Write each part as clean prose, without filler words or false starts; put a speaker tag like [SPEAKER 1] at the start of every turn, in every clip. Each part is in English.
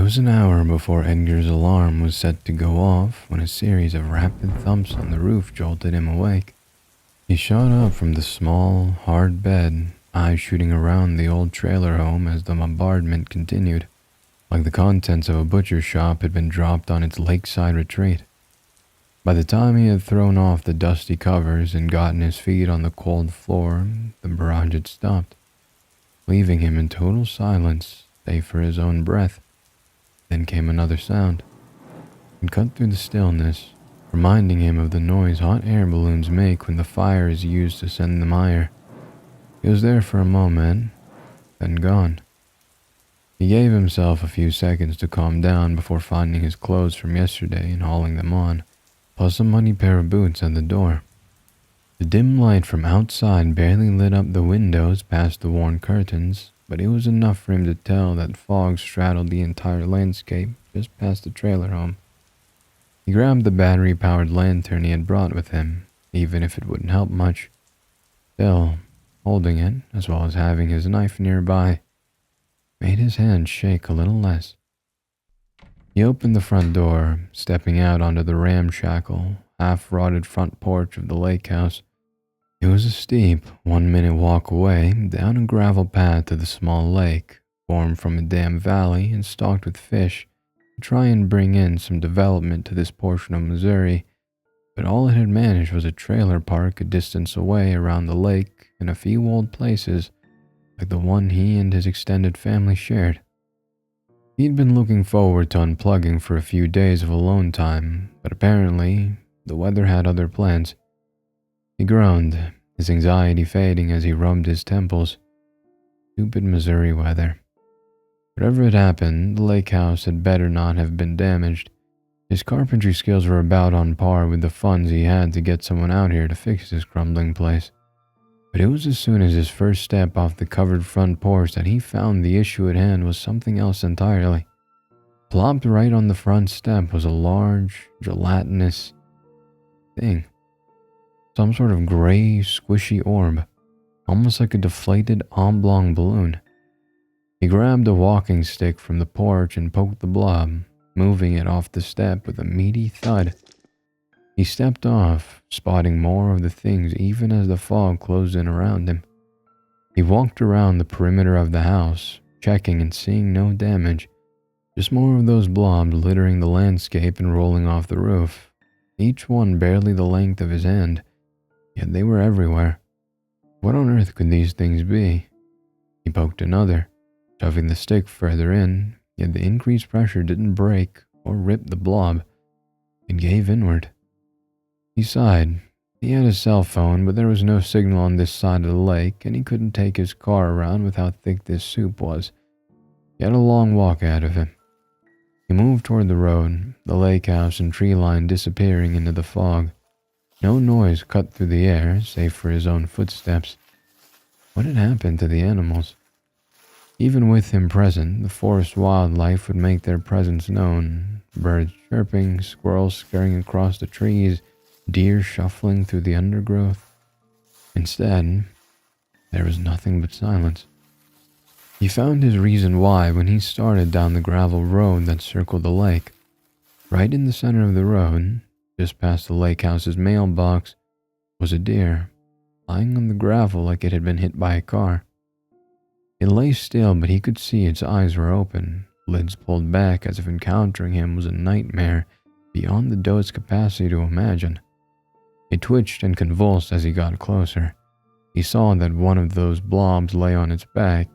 [SPEAKER 1] was an hour before Edgar's alarm was set to go off when a series of rapid thumps on the roof jolted him awake. He shot up from the small, hard bed, eyes shooting around the old trailer home as the bombardment continued, like the contents of a butcher shop had been dropped on its lakeside retreat. By the time he had thrown off the dusty covers and gotten his feet on the cold floor, the barrage had stopped, leaving him in total silence, save for his own breath. Then came another sound. It cut through the stillness, reminding him of the noise hot air balloons make when the fire is used to send them higher. He was there for a moment, then gone. He gave himself a few seconds to calm down before finding his clothes from yesterday and hauling them on, plus a muddy pair of boots at the door. The dim light from outside barely lit up the windows past the worn curtains, but it was enough for him to tell that fog straddled the entire landscape just past the trailer home. He grabbed the battery-powered lantern he had brought with him, even if it wouldn't help much. Still, holding it, as well as having his knife nearby, made his hand shake a little less. He opened the front door, stepping out onto the ramshackle, half-rotted front porch of the lake house. It was a steep, 1-minute walk away down a gravel path to the small lake, formed from a dam valley and stocked with fish, to try and bring in some development to this portion of Missouri, but all it had managed was a trailer park a distance away around the lake and a few old places, like the one he and his extended family shared. He'd been looking forward to unplugging for a few days of alone time, but apparently the weather had other plans. He groaned, his anxiety fading as he rubbed his temples. Stupid Missouri weather. Whatever had happened, the lake house had better not have been damaged. His carpentry skills were about on par with the funds he had to get someone out here to fix this crumbling place. But it was as soon as his first step off the covered front porch that he found the issue at hand was something else entirely. Plopped right on the front step was a large, gelatinous thing. Some sort of gray, squishy orb, almost like a deflated oblong balloon. He grabbed a walking stick from the porch and poked the blob, moving it off the step with a meaty thud. He stepped off, spotting more of the things even as the fog closed in around him. He walked around the perimeter of the house, checking and seeing no damage, just more of those blobs littering the landscape and rolling off the roof, each one barely the length of his hand. Yet they were everywhere. What on earth could these things be? He poked another, shoving the stick further in, yet the increased pressure didn't break or rip the blob. It gave inward. He sighed. He had a cell phone, but there was no signal on this side of the lake, and he couldn't take his car around with how thick this soup was. He had a long walk ahead of him. He moved toward the road, the lake house and tree line disappearing into the fog. No noise cut through the air, save for his own footsteps. What had happened to the animals? Even with him present, the forest wildlife would make their presence known. Birds chirping, squirrels scurrying across the trees, deer shuffling through the undergrowth. Instead, there was nothing but silence. He found his reason why when he started down the gravel road that circled the lake. Right in the center of the road, just past the lake house's mailbox, was a deer, lying on the gravel like it had been hit by a car. It lay still, but he could see its eyes were open, lids pulled back as if encountering him was a nightmare beyond the doe's capacity to imagine. It twitched and convulsed as he got closer. He saw that one of those blobs lay on its back,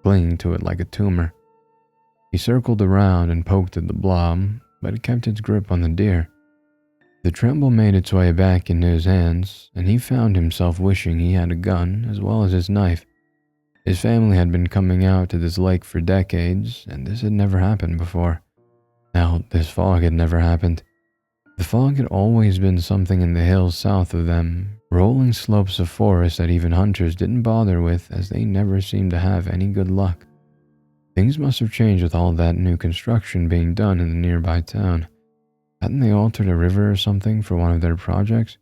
[SPEAKER 1] clinging to it like a tumor. He circled around and poked at the blob, but it kept its grip on the deer. The tremble made its way back into his hands, and he found himself wishing he had a gun as well as his knife. His family had been coming out to this lake for decades, and this had never happened before. Now, this fog had never happened. The fog had always been something in the hills south of them, rolling slopes of forest that even hunters didn't bother with, as they never seemed to have any good luck. Things must have changed with all that new construction being done in the nearby town. Hadn't they altered a river or something for one of their projects?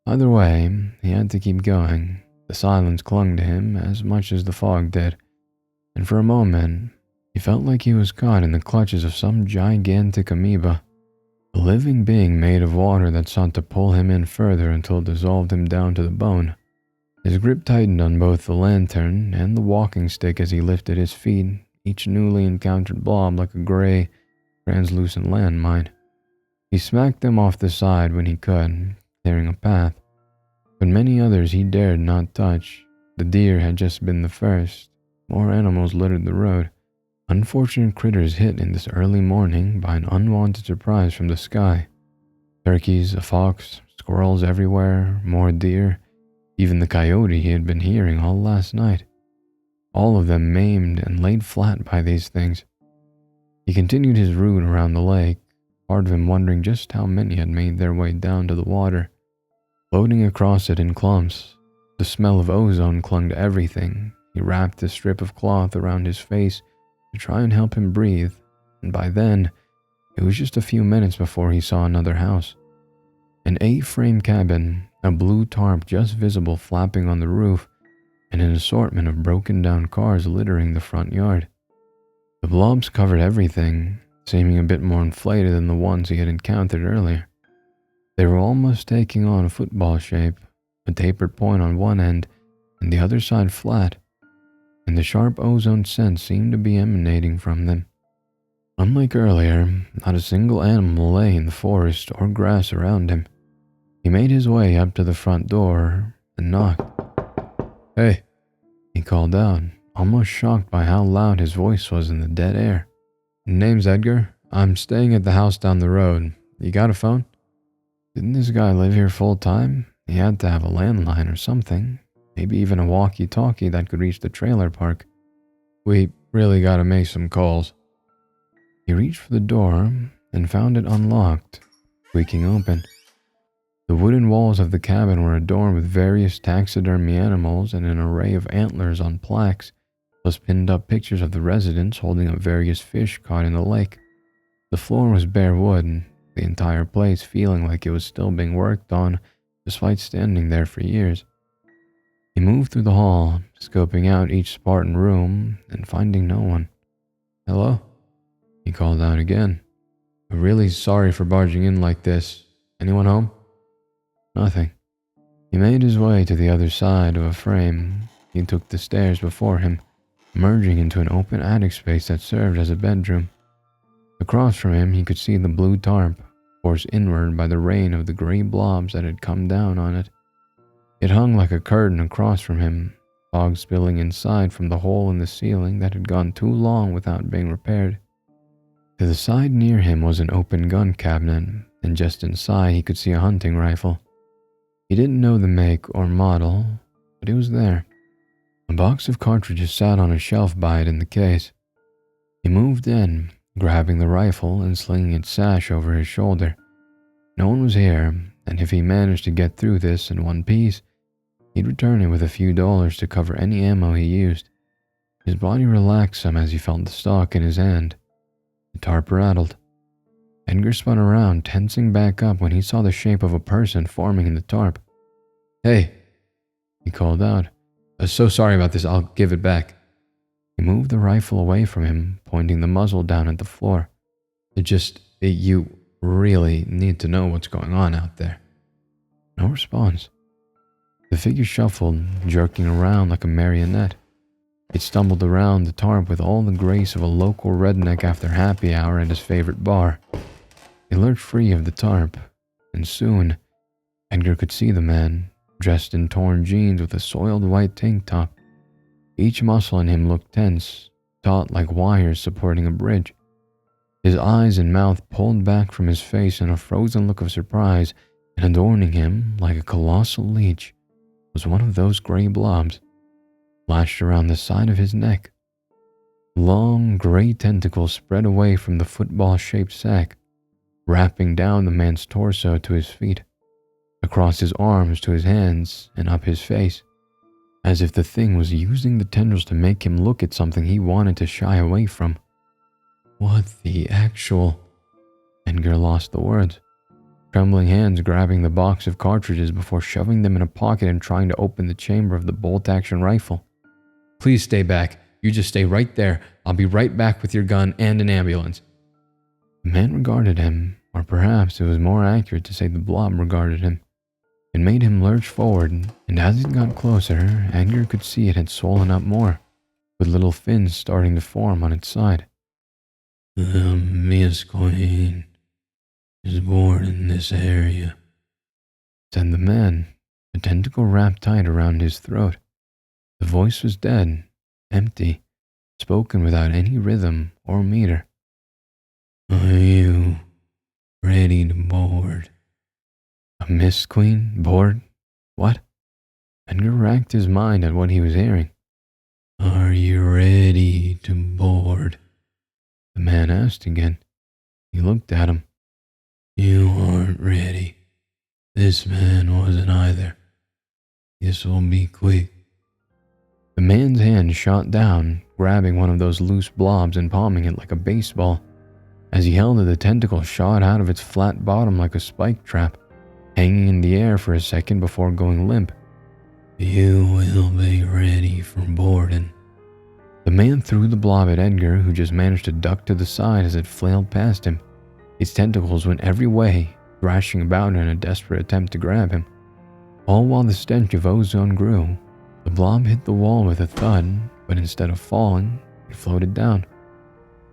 [SPEAKER 1] Either way, he had to keep going. The silence clung to him as much as the fog did, and for a moment, he He felt like he was caught in the clutches of some gigantic amoeba, a living being made of water that sought to pull him in further until it dissolved him down to the bone. His grip tightened on both the lantern and the walking stick as he lifted his feet, each newly encountered blob like a gray, translucent landmine. He smacked them off the side when he could, clearing a path, but many others he dared not touch. The deer had just been the first. More animals littered the road. Unfortunate critters hit in this early morning by an unwanted surprise from the sky. Turkeys, a fox, squirrels everywhere, more deer, even the coyote he had been hearing all last night. All of them maimed and laid flat by these things. He continued his route around the lake, part of him wondering just how many had made their way down to the water, floating across it in clumps. The smell of ozone clung to everything. He wrapped a strip of cloth around his face to try and help him breathe, and by then, it was just a few minutes before he saw another house. An 8-frame cabin, a blue tarp just visible flapping on the roof, and an assortment of broken down cars littering the front yard. The blobs covered everything, seeming a bit more inflated than the ones he had encountered earlier. They were almost taking on a football shape, a tapered point on one end and the other side flat, and the sharp ozone scent seemed to be emanating from them. Unlike earlier, not a single animal lay in the forest or grass around him. He made his way up to the front door and knocked. "Hey," he called out, almost shocked by how loud his voice was in the dead air. "Name's Edgar. I'm staying at the house down the road. You got a phone?" Didn't this guy live here full time? He had to have a landline or something. Maybe even a walkie-talkie that could reach the trailer park. "We really gotta make some calls." He reached for the door and found it unlocked, squeaking open. The wooden walls of the cabin were adorned with various taxidermy animals and an array of antlers on plaques, plus pinned up pictures of the residents holding up various fish caught in the lake. The floor was bare wood, the entire place feeling like it was still being worked on despite standing there for years. He moved through the hall, scoping out each Spartan room and finding no one. "Hello?" he called out again. "I'm really sorry for barging in like this. Anyone home?" Nothing. He made his way to the other side of a frame. He took the stairs before him, merging into an open attic space that served as a bedroom. Across from him he could see the blue tarp, forced inward by the rain of the gray blobs that had come down on it. It hung like a curtain across from him, fog spilling inside from the hole in the ceiling that had gone too long without being repaired. To the side near him was an open gun cabinet, and just inside he could see a hunting rifle. He didn't know the make or model, but it was there. A box of cartridges sat on a shelf by it in the case. He moved in, grabbing the rifle and slinging its sash over his shoulder. No one was here, and if he managed to get through this in one piece, he'd return it with a few dollars to cover any ammo he used. His body relaxed some as he felt the stock in his hand. The tarp rattled. Edgar spun around, tensing back up when he saw the shape of a person forming in the tarp. "Hey," he called out. "So sorry about this, I'll give it back." He moved the rifle away from him, pointing the muzzle down at the floor. You really need to know what's going on out there." No response. The figure shuffled, jerking around like a marionette. It stumbled around the tarp with all the grace of a local redneck after happy hour at his favorite bar. It lurched free of the tarp, and soon, Edgar could see the man, dressed in torn jeans with a soiled white tank top. Each muscle in him looked tense, taut like wires supporting a bridge. His eyes and mouth pulled back from his face in a frozen look of surprise, and adorning him like a colossal leech was one of those gray blobs, lashed around the side of his neck. Long, gray tentacles spread away from the football-shaped sack, wrapping down the man's torso to his feet, across his arms to his hands, and up his face, as if the thing was using the tendrils to make him look at something he wanted to shy away from. What the actual... Edgar lost the words, trembling hands grabbing the box of cartridges before shoving them in a pocket and trying to open the chamber of the bolt-action rifle. "Please stay back. You just stay right there. I'll be right back with your gun and an ambulance." The man regarded him, or perhaps it was more accurate to say the blob regarded him. It made him lurch forward, and as it got closer, Edgar could see it had swollen up more, with little fins starting to form on its side. "Miss Queen is born in this area," said the man, a tentacle wrapped tight around his throat. The voice was dead, empty, spoken without any rhythm or meter. "Are you ready to board?" A Mist Queen? Board? What? Edgar racked his mind at what he was hearing. "Are you ready to board?" The man asked again. He looked at him. "You aren't ready. This man wasn't either. This'll be quick." The man's hand shot down, grabbing one of those loose blobs and palming it like a baseball. As he held it, the tentacle shot out of its flat bottom like a spike trap, hanging in the air for a second before going limp. "You will be ready for boarding." The man threw the blob at Edgar, who just managed to duck to the side as it flailed past him. Its tentacles went every way, thrashing about in a desperate attempt to grab him. All while the stench of ozone grew. The blob hit the wall with a thud, but instead of falling, it floated down,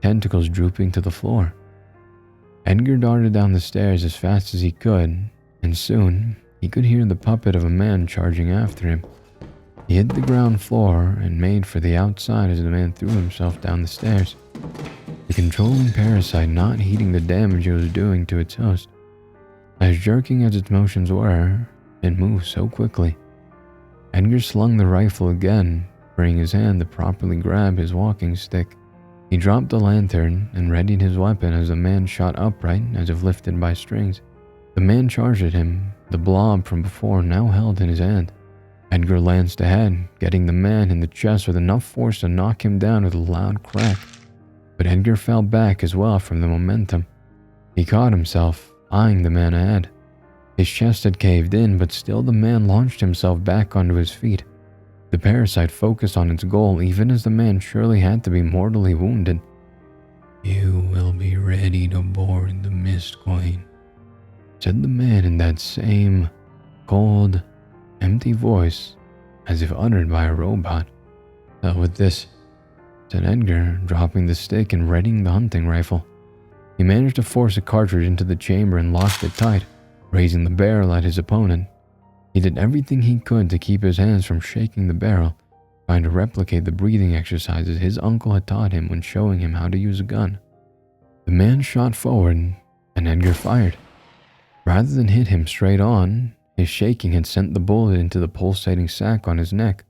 [SPEAKER 1] tentacles drooping to the floor. Edgar darted down the stairs as fast as he could, and soon he could hear the puppet of a man charging after him. He hit the ground floor and made for the outside as the man threw himself down the stairs, the controlling parasite not heeding the damage it was doing to its host. As jerking as its motions were, it moved so quickly. Edgar slung the rifle again, freeing his hand to properly grab his walking stick. He dropped the lantern and readied his weapon as the man shot upright as if lifted by strings. The man charged at him, the blob from before now held in his hand. Edgar lanced ahead, getting the man in the chest with enough force to knock him down with a loud crack. But Edgar fell back as well from the momentum. He caught himself, eyeing the man ahead. His chest had caved in, but still the man launched himself back onto his feet. The parasite focused on its goal even as the man surely had to be mortally wounded. "You will be ready to board the Mist Queen," said the man in that same cold, empty voice, as if uttered by a robot. "Hell with this," said Edgar, dropping the stick and readying the hunting rifle. He managed to force a cartridge into the chamber and locked it tight, raising the barrel at his opponent. He did everything he could to keep his hands from shaking the barrel, trying to replicate the breathing exercises his uncle had taught him when showing him how to use a gun. The man shot forward, and Edgar fired. Rather than hit him straight on, his shaking had sent the bullet into the pulsating sac on his neck.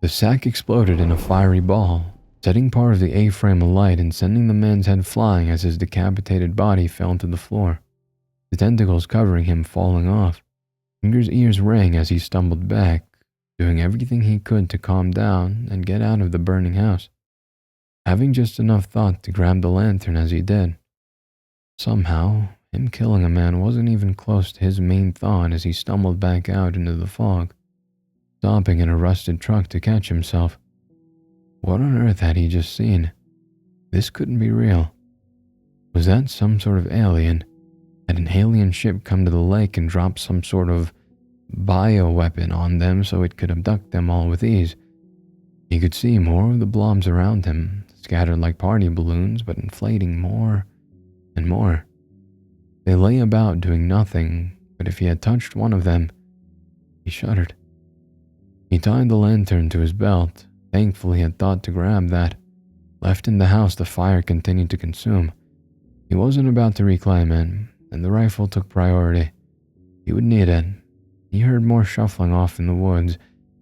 [SPEAKER 1] The sac exploded in a fiery ball, setting part of the A-frame alight and sending the man's head flying as his decapitated body fell to the floor, the tentacles covering him falling off. Edgar's ears rang as he stumbled back, doing everything he could to calm down and get out of the burning house, having just enough thought to grab the lantern as he did. Somehow, him killing a man wasn't even close to his main thought as he stumbled back out into the fog, stopping in a rusted truck to catch himself. What on earth had he just seen? This couldn't be real. Was that some sort of alien? Had an alien ship come to the lake and dropped some sort of bioweapon on them so it could abduct them all with ease? He could see more of the blobs around him, scattered like party balloons, but inflating more and more. They lay about doing nothing, but if he had touched one of them, he shuddered. He tied the lantern to his belt. Thankfully, he had thought to grab that. Left in the house, the fire continued to consume. He wasn't about to reclaim it, and the rifle took priority. He would need it. He heard more shuffling off in the woods,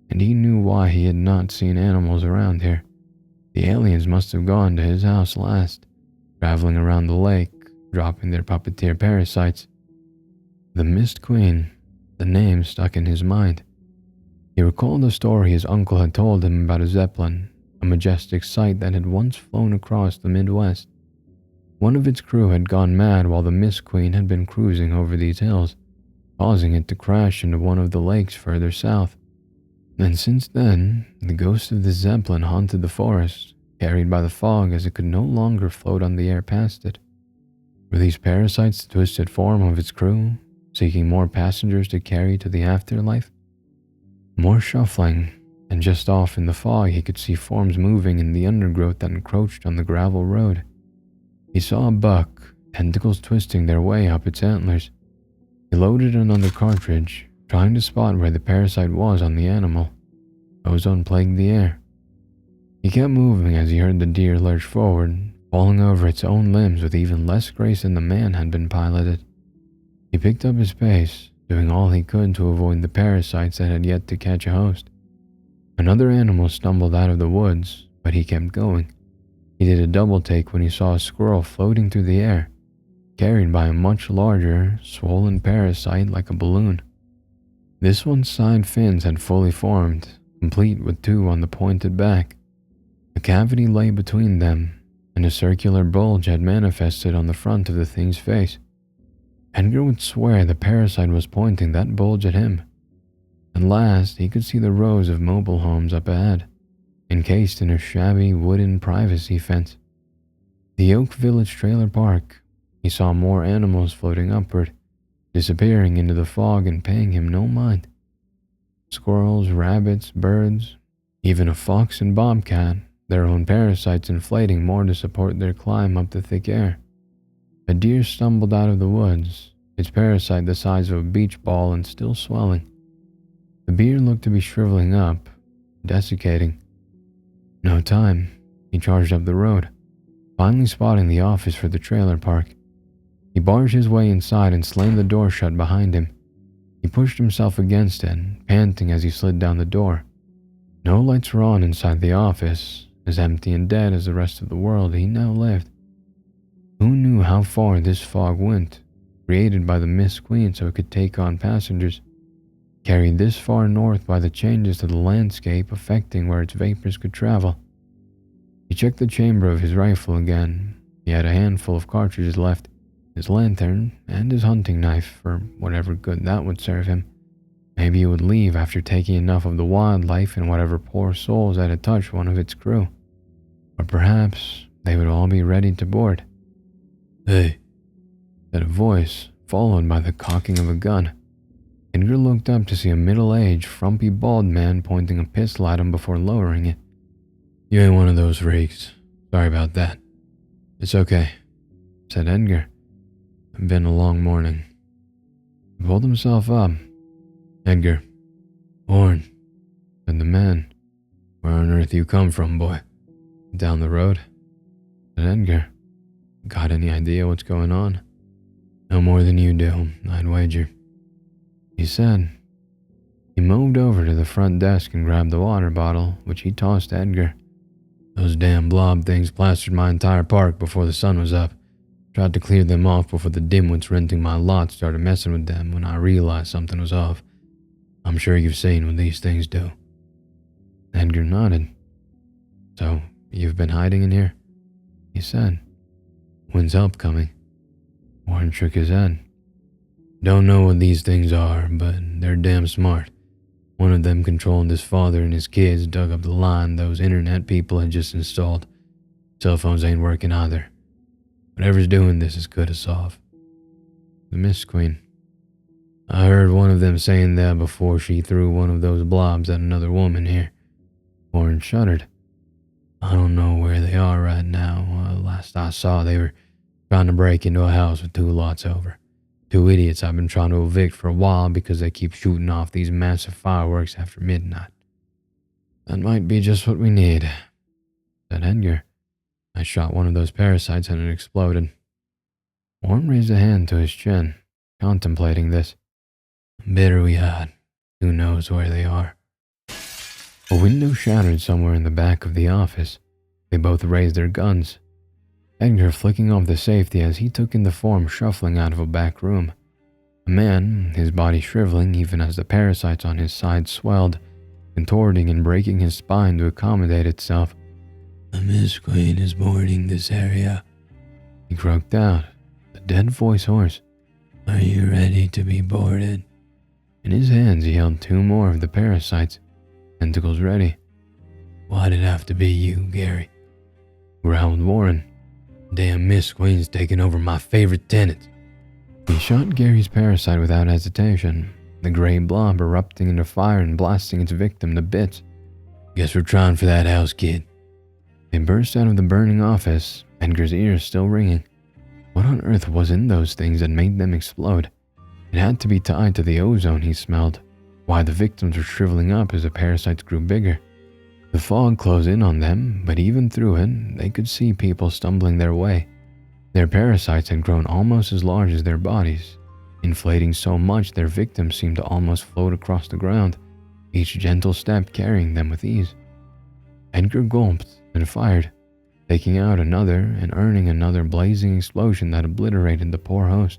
[SPEAKER 1] and he knew why he had not seen animals around here. The aliens must have gone to his house last, traveling around the lake, dropping their puppeteer parasites. The Mist Queen, the name stuck in his mind. He recalled a story his uncle had told him about a zeppelin, a majestic sight that had once flown across the Midwest. One of its crew had gone mad while the Mist Queen had been cruising over these hills, causing it to crash into one of the lakes further south. And since then, the ghost of the Zeppelin haunted the forest, carried by the fog as it could no longer float on the air past it. Were these parasites the twisted form of its crew, seeking more passengers to carry to the afterlife? More shuffling, and just off in the fog he could see forms moving in the undergrowth that encroached on the gravel road. He saw a buck, tentacles twisting their way up its antlers. He loaded another cartridge, trying to spot where the parasite was on the animal. Ozone plagued the air. He kept moving as he heard the deer lurch forward, falling over its own limbs with even less grace than the man had been piloted. He picked up his pace, doing all he could to avoid the parasites that had yet to catch a host. Another animal stumbled out of the woods, but he kept going. He did a double take when he saw a squirrel floating through the air, carried by a much larger, swollen parasite like a balloon. This one's side fins had fully formed, complete with two on the pointed back. A cavity lay between them, and a circular bulge had manifested on the front of the thing's face. Edgar would swear the parasite was pointing that bulge at him. At last, he could see the rows of mobile homes up ahead, encased in a shabby wooden privacy fence. The Oak Village trailer park. He saw more animals floating upward, disappearing into the fog and paying him no mind. Squirrels, rabbits, birds, even a fox and bobcat, their own parasites inflating more to support their climb up the thick air. A deer stumbled out of the woods, its parasite the size of a beach ball and still swelling. The beard looked to be shriveling up, desiccating. No time, he charged up the road, finally spotting the office for the trailer park. He barged his way inside and slammed the door shut behind him. He pushed himself against it, panting as he slid down the door. No lights were on inside the office, as empty and dead as the rest of the world he now lived. Who knew how far this fog went, created by the Mist Queen so it could take on passengers, carried this far north by the changes to the landscape affecting where its vapors could travel. He checked the chamber of his rifle again. He had a handful of cartridges left, his lantern, and his hunting knife for whatever good that would serve him. Maybe he would leave after taking enough of the wildlife and whatever poor souls that had touched one of its crew. Or perhaps they would all be ready to board. "Hey," said a voice, followed by the cocking of a gun. Edgar looked up to see a middle-aged, frumpy, bald man pointing a pistol at him before lowering it. "You ain't one of those freaks. Sorry about that." "It's okay," said Edgar. "It's been a long morning." He pulled himself up. "Edgar." "Horn," said the man. "Where on earth you come from, boy?" "Down the road," said Edgar. "Got any idea what's going on?" "No more than you do, I'd wager," he said. He moved over to the front desk and grabbed the water bottle, which he tossed to Edgar. "Those damn blob things plastered my entire park before the sun was up. Tried to clear them off before the dimwits renting my lot started messing with them when I realized something was off. I'm sure you've seen what these things do." Edgar nodded. "So, you've been hiding in here?" he said. "When's help coming?" Warren shook his head. "Don't know what these things are, but they're damn smart. One of them controlling his father and his kids dug up the line those internet people had just installed. Cell phones ain't working either. Whatever's doing this is cut us off." "The Mist Queen." "I heard one of them saying that before she threw one of those blobs at another woman here." Warren shuddered. "I don't know where they are right now. Last I saw, they were trying to break into a house with 2 lots over. 2 idiots I've been trying to evict for a while because they keep shooting off these massive fireworks after midnight." "That might be just what we need," said Edgar. "I shot one of those parasites and it exploded." Warren raised a hand to his chin, contemplating this. "Better we hide. Who knows where they are?" A window shattered somewhere in the back of the office. They both raised their guns. Edgar flicking off the safety as he took in the form shuffling out of a back room. A man, his body shriveling even as the parasites on his side swelled, contorting and breaking his spine to accommodate itself. "The Mist Queen is boarding this area," he croaked out, a dead voice hoarse. "Are you ready to be boarded?" In his hands he held 2 more of the parasites. tentacles ready.
[SPEAKER 2] Why'd it have to be you, Gary?
[SPEAKER 1] Growled Warren.
[SPEAKER 2] Damn Miss Queen's taking over my favorite tenants.
[SPEAKER 1] He shot Gary's parasite without hesitation, the gray blob erupting into fire and blasting its victim to bits.
[SPEAKER 2] Guess we're trying for that house, kid.
[SPEAKER 1] They burst out of the burning office, Edgar's ears still ringing. What on earth was in those things that made them explode? It had to be tied to the ozone he smelled. Why the victims were shriveling up as the parasites grew bigger. The fog closed in on them, but even through it, they could see people stumbling their way. Their parasites had grown almost as large as their bodies, inflating so much their victims seemed to almost float across the ground, each gentle step carrying them with ease. Edgar gulped and fired, taking out another and earning another blazing explosion that obliterated the poor host.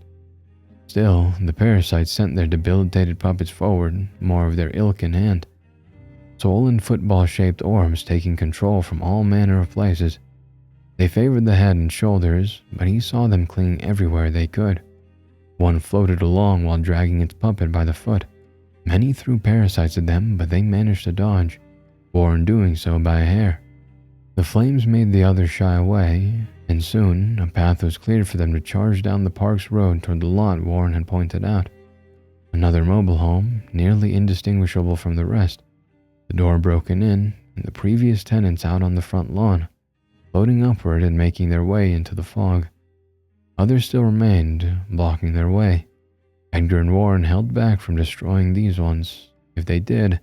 [SPEAKER 1] Still, the parasites sent their debilitated puppets forward, more of their ilk in hand. Swollen football-shaped orbs taking control from all manner of places. They favored the head and shoulders, but he saw them clinging everywhere they could. One floated along while dragging its puppet by the foot. Many threw parasites at them, but they managed to dodge, Warren doing so by a hair. The flames made the others shy away, and soon a path was cleared for them to charge down the park's road toward the lot Warren had pointed out. Another mobile home, nearly indistinguishable from the rest. The door broken in, and the previous tenants out on the front lawn, floating upward and making their way into the fog. Others still remained, blocking their way. Edgar and Warren held back from destroying these ones. If they did,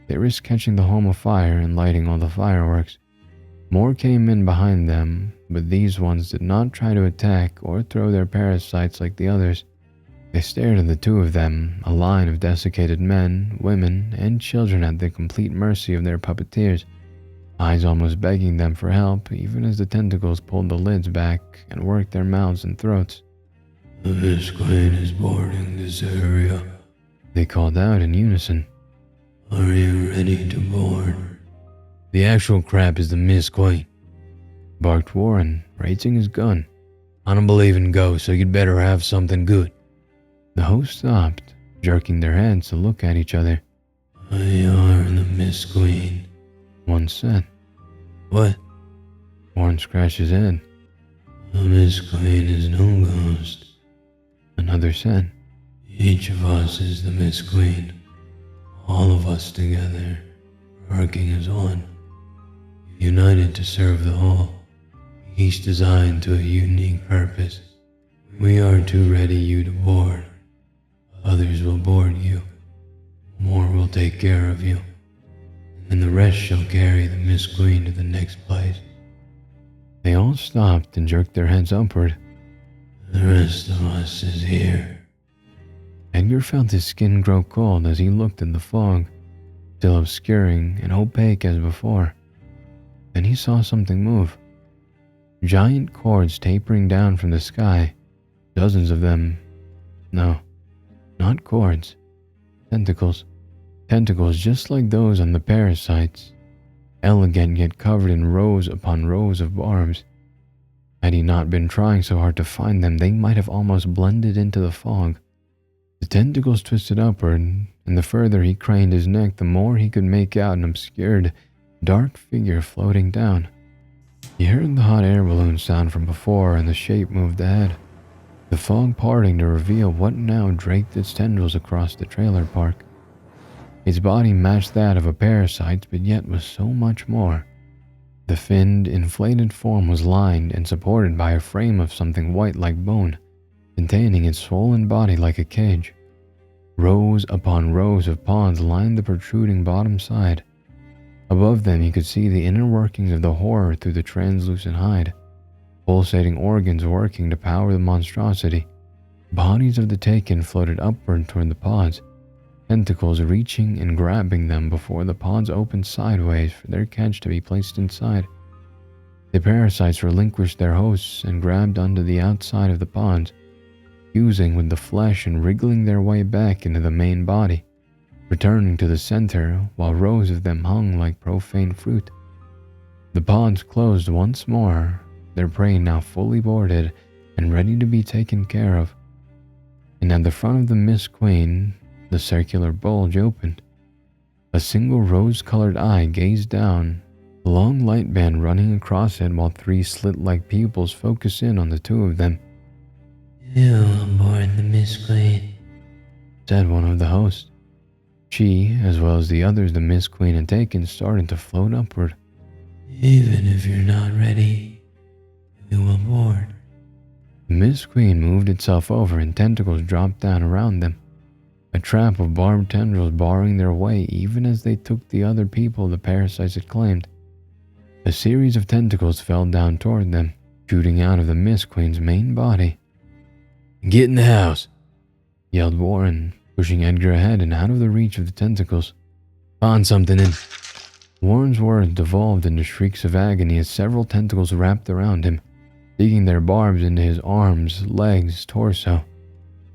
[SPEAKER 1] they risked catching the home afire and lighting all the fireworks. More came in behind them, but these ones did not try to attack or throw their parasites like the others. They stared at the two of them, a line of desiccated men, women, and children at the complete mercy of their puppeteers, eyes almost begging them for help, even as the tentacles pulled the lids back and worked their mouths and throats.
[SPEAKER 2] The Miss Queen is boarding this area,
[SPEAKER 1] they called out in unison.
[SPEAKER 2] Are you ready to board? The actual crap is the Miss Queen,
[SPEAKER 1] barked Warren, raising his gun.
[SPEAKER 2] I don't believe in ghosts, so you'd better have something good.
[SPEAKER 1] The host stopped, jerking their heads to look at each other.
[SPEAKER 2] We are the Miss Queen,
[SPEAKER 1] one said.
[SPEAKER 2] What?
[SPEAKER 1] Warren scratched his head.
[SPEAKER 2] The Miss Queen is no ghost,
[SPEAKER 1] another said.
[SPEAKER 2] Each of us is the Miss Queen, all of us together, working as one, united to serve the whole, each designed to a unique purpose. We are to ready you to board. Others will board you. More will take care of you. And the rest shall carry the Miss Queen to the next place.
[SPEAKER 1] They all stopped and jerked their heads upward.
[SPEAKER 2] The rest of us is here.
[SPEAKER 1] Edgar felt his skin grow cold as he looked at the fog, still obscuring and opaque as before. Then he saw something move. Giant cords tapering down from the sky, dozens of them. No, not cords. Tentacles. Tentacles just like those on the parasites. Elegant yet covered in rows upon rows of barbs. Had he not been trying so hard to find them, they might have almost blended into the fog. The tentacles twisted upward, and the further he craned his neck, the more he could make out an obscured, dark figure floating down. He heard the hot air balloon sound from before, and the shape moved ahead, the fog parting to reveal what now draped its tendrils across the trailer park. Its body matched that of a parasite, but yet was so much more. The finned, inflated form was lined and supported by a frame of something white like bone, containing its swollen body like a cage. Rows upon rows of pods lined the protruding bottom side. Above them he could see the inner workings of the horror through the translucent hide, pulsating organs working to power the monstrosity. Bodies of the taken floated upward toward the pods, tentacles reaching and grabbing them before the pods opened sideways for their catch to be placed inside. The parasites relinquished their hosts and grabbed onto the outside of the pods, fusing with the flesh and wriggling their way back into the main body, returning to the center while rows of them hung like profane fruit. The pods closed once more, their prey now fully boarded and ready to be taken care of. And at the front of the Miss Queen, the circular bulge opened. A single rose-colored eye gazed down, a long light band running across it while three slit-like pupils focus in on the two of them.
[SPEAKER 2] "You aboard the Mist Queen,"
[SPEAKER 1] said one of the hosts. She, as well as the others the Mist Queen had taken, started to float upward.
[SPEAKER 2] "Even if you're not ready, you aboard."
[SPEAKER 1] The Mist Queen moved itself over and tentacles dropped down around them, a trap of barbed tendrils barring their way even as they took the other people the parasites had claimed. A series of tentacles fell down toward them, shooting out of the Mist Queen's main body.
[SPEAKER 2] "Get in the house,"
[SPEAKER 1] yelled Warren, pushing Edgar ahead and out of the reach of the tentacles.
[SPEAKER 2] "Find something in."
[SPEAKER 1] Warren's words devolved into shrieks of agony as several tentacles wrapped around him, digging their barbs into his arms, legs, torso.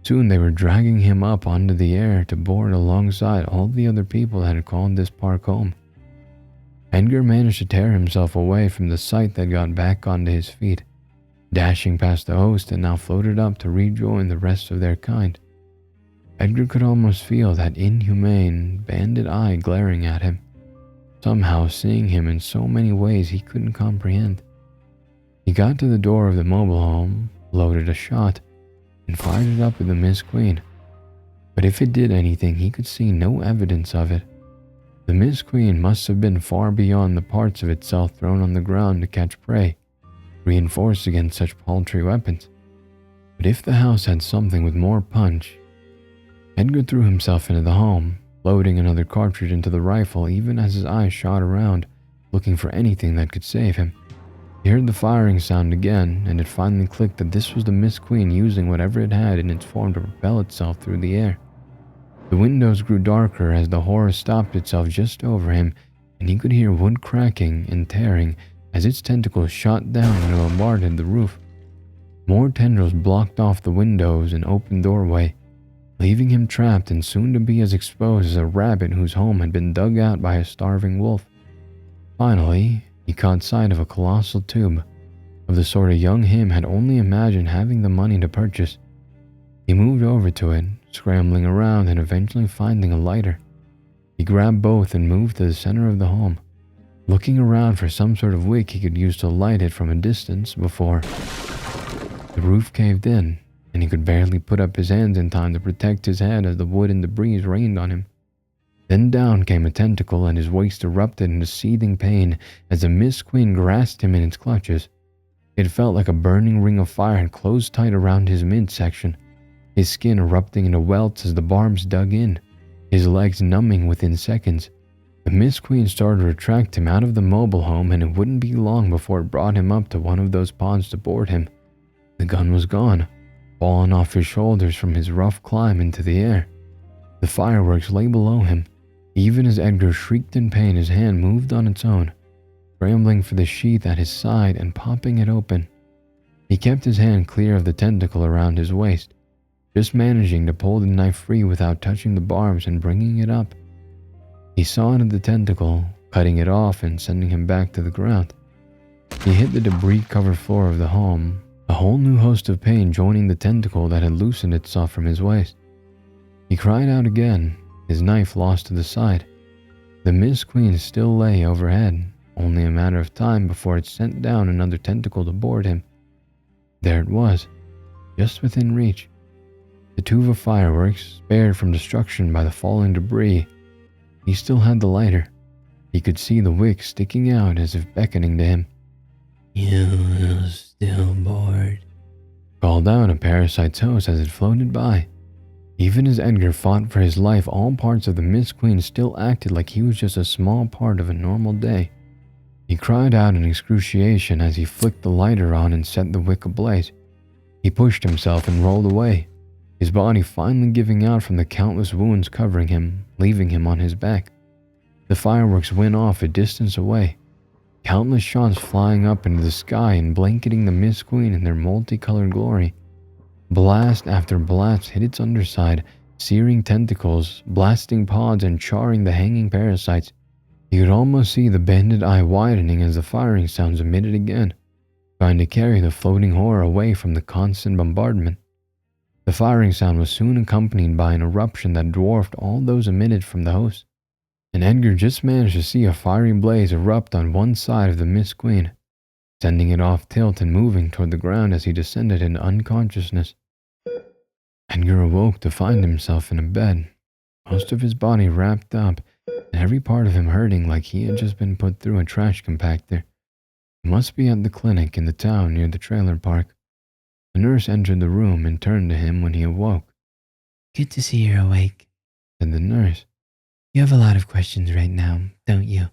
[SPEAKER 1] Soon they were dragging him up onto the air to board alongside all the other people that had called this park home. Edgar managed to tear himself away from the sight that got back onto his feet, dashing past the host and now floated up to rejoin the rest of their kind. Edgar could almost feel that inhumane, bandit eye glaring at him, somehow seeing him in so many ways he couldn't comprehend. He got to the door of the mobile home, loaded a shot, and fired it up at the Mist Queen. But if it did anything, he could see no evidence of it. The Mist Queen must have been far beyond the parts of itself thrown on the ground to catch prey, reinforced against such paltry weapons. But if the house had something with more punch... Edgar threw himself into the home, loading another cartridge into the rifle even as his eyes shot around, looking for anything that could save him. He heard the firing sound again, and it finally clicked that this was the Mist Queen using whatever it had in its form to propel itself through the air. The windows grew darker as the horror stopped itself just over him, and he could hear wood cracking and tearing as its tentacles shot down and bombarded the roof. More tendrils blocked off the windows and open doorway, leaving him trapped and soon to be as exposed as a rabbit whose home had been dug out by a starving wolf. Finally, he caught sight of a colossal tube, of the sort of young him had only imagined having the money to purchase. He moved over to it, scrambling around and eventually finding a lighter. He grabbed both and moved to the center of the home, looking around for some sort of wick he could use to light it from a distance before the roof caved in, and he could barely put up his hands in time to protect his head as the wood and debris rained on him. Then down came a tentacle and his waist erupted into seething pain as the Mist Queen grasped him in its clutches. It felt like a burning ring of fire had closed tight around his midsection, his skin erupting into welts as the barbs dug in, his legs numbing within seconds. The Mist Queen started to retract him out of the mobile home, and it wouldn't be long before it brought him up to one of those pods to board him. The gun was gone, fallen off his shoulders from his rough climb into the air. The fireworks lay below him. Even as Edgar shrieked in pain, his hand moved on its own, scrambling for the sheath at his side and popping it open. He kept his hand clear of the tentacle around his waist, just managing to pull the knife free without touching the barbs and bringing it up. He sawed the tentacle, cutting it off and sending him back to the ground. He hit the debris-covered floor of the home, a whole new host of pain joining the tentacle that had loosened itself from his waist. He cried out again, his knife lost to the side. The Mist Queen still lay overhead, only a matter of time before it sent down another tentacle to board him. There it was, just within reach. The tube of fireworks, spared from destruction by the falling debris. He still had the lighter. He could see the wick sticking out as if beckoning to him.
[SPEAKER 2] "You still bored?"
[SPEAKER 1] called out a parasite's host as it floated by. Even as Edgar fought for his life, all parts of the Mist Queen still acted like he was just a small part of a normal day. He cried out in excruciation as he flicked the lighter on and set the wick ablaze. He pushed himself and rolled away, his body finally giving out from the countless wounds covering him, leaving him on his back. The fireworks went off a distance away, countless shots flying up into the sky and blanketing the Mist Queen in their multicolored glory. Blast after blast hit its underside, searing tentacles, blasting pods and charring the hanging parasites. You could almost see the banded eye widening as the firing sounds emitted again, trying to carry the floating horror away from the constant bombardment. The firing sound was soon accompanied by an eruption that dwarfed all those emitted from the host, and Edgar just managed to see a fiery blaze erupt on one side of the Mist Queen, sending it off tilt and moving toward the ground as he descended into unconsciousness. Edgar awoke to find himself in a bed, most of his body wrapped up, and every part of him hurting like he had just been put through a trash compactor. He must be at the clinic in the town near the trailer park. The nurse entered the room and turned to him when he awoke.
[SPEAKER 3] Good to see you're awake,
[SPEAKER 1] Said the nurse.
[SPEAKER 3] You have a lot of questions right now, don't you?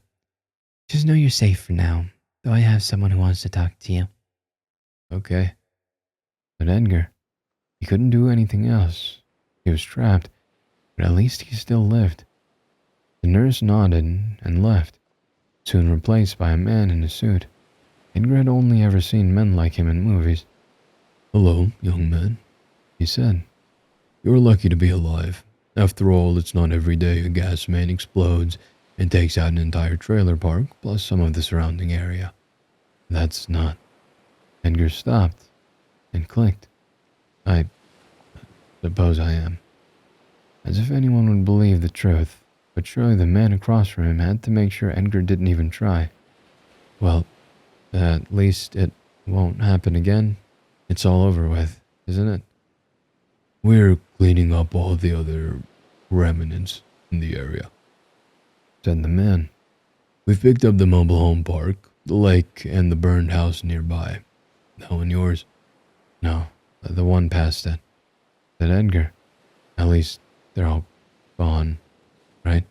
[SPEAKER 3] Just know you're safe for now, though I have someone who wants to talk to you.
[SPEAKER 1] Okay. But Edgar, he couldn't do anything else. He was trapped, but at least he still lived. The nurse nodded and left, soon replaced by a man in a suit. Edgar had only ever seen men like him in movies.
[SPEAKER 2] Hello, young man,
[SPEAKER 1] He said.
[SPEAKER 2] You're lucky to be alive. After all, it's not every day a gas main explodes and takes out an entire trailer park, plus some of the surrounding area.
[SPEAKER 1] That's not. Edgar stopped and clicked. I suppose I am. As if anyone would believe the truth, but surely the man across from him had to make sure Edgar didn't even try. Well, at least it won't happen again. It's all over with, isn't it?
[SPEAKER 2] We're cleaning up all the other remnants in the area,
[SPEAKER 1] Said the man.
[SPEAKER 2] We've picked up the mobile home park, the lake, and the burned house nearby. That one yours?
[SPEAKER 1] No, the one past it. Said Edgar. At least they're all gone, right?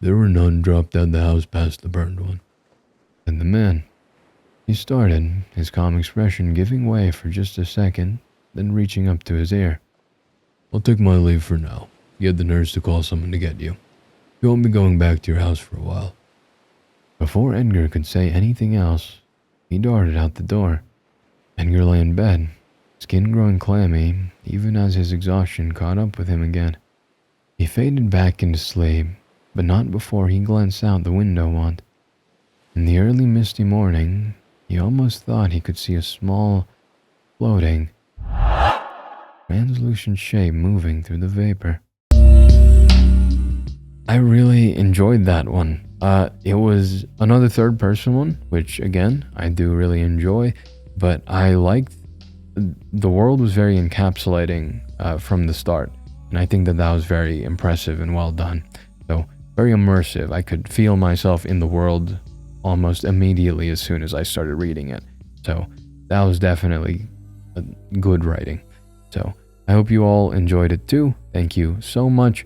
[SPEAKER 2] There were none dropped out the house past the burned one.
[SPEAKER 1] Said the man. He started, his calm expression giving way for just a second, then reaching up to his ear.
[SPEAKER 2] I'll take my leave for now. Get the nurse to call someone to get you. You won't be going back to your house for a while.
[SPEAKER 1] Before Edgar could say anything else, he darted out the door. Edgar lay in bed, skin growing clammy, even as his exhaustion caught up with him again. He faded back into sleep, but not before he glanced out the window once. In the early misty morning, he almost thought he could see a small, floating, translucent shape moving through the vapor. I really enjoyed that one. It was another third-person one, which again, I do really enjoy, but I liked the world was very encapsulating from the start, and I think that was very impressive and well done. So, very immersive. I could feel myself in the world almost immediately as soon as I started reading it. So, that was definitely good writing. So, I hope you all enjoyed it too. Thank you so much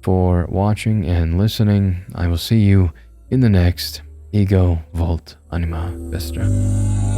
[SPEAKER 1] for watching and listening. I will see you in the next Ego Volt Anima Vestra.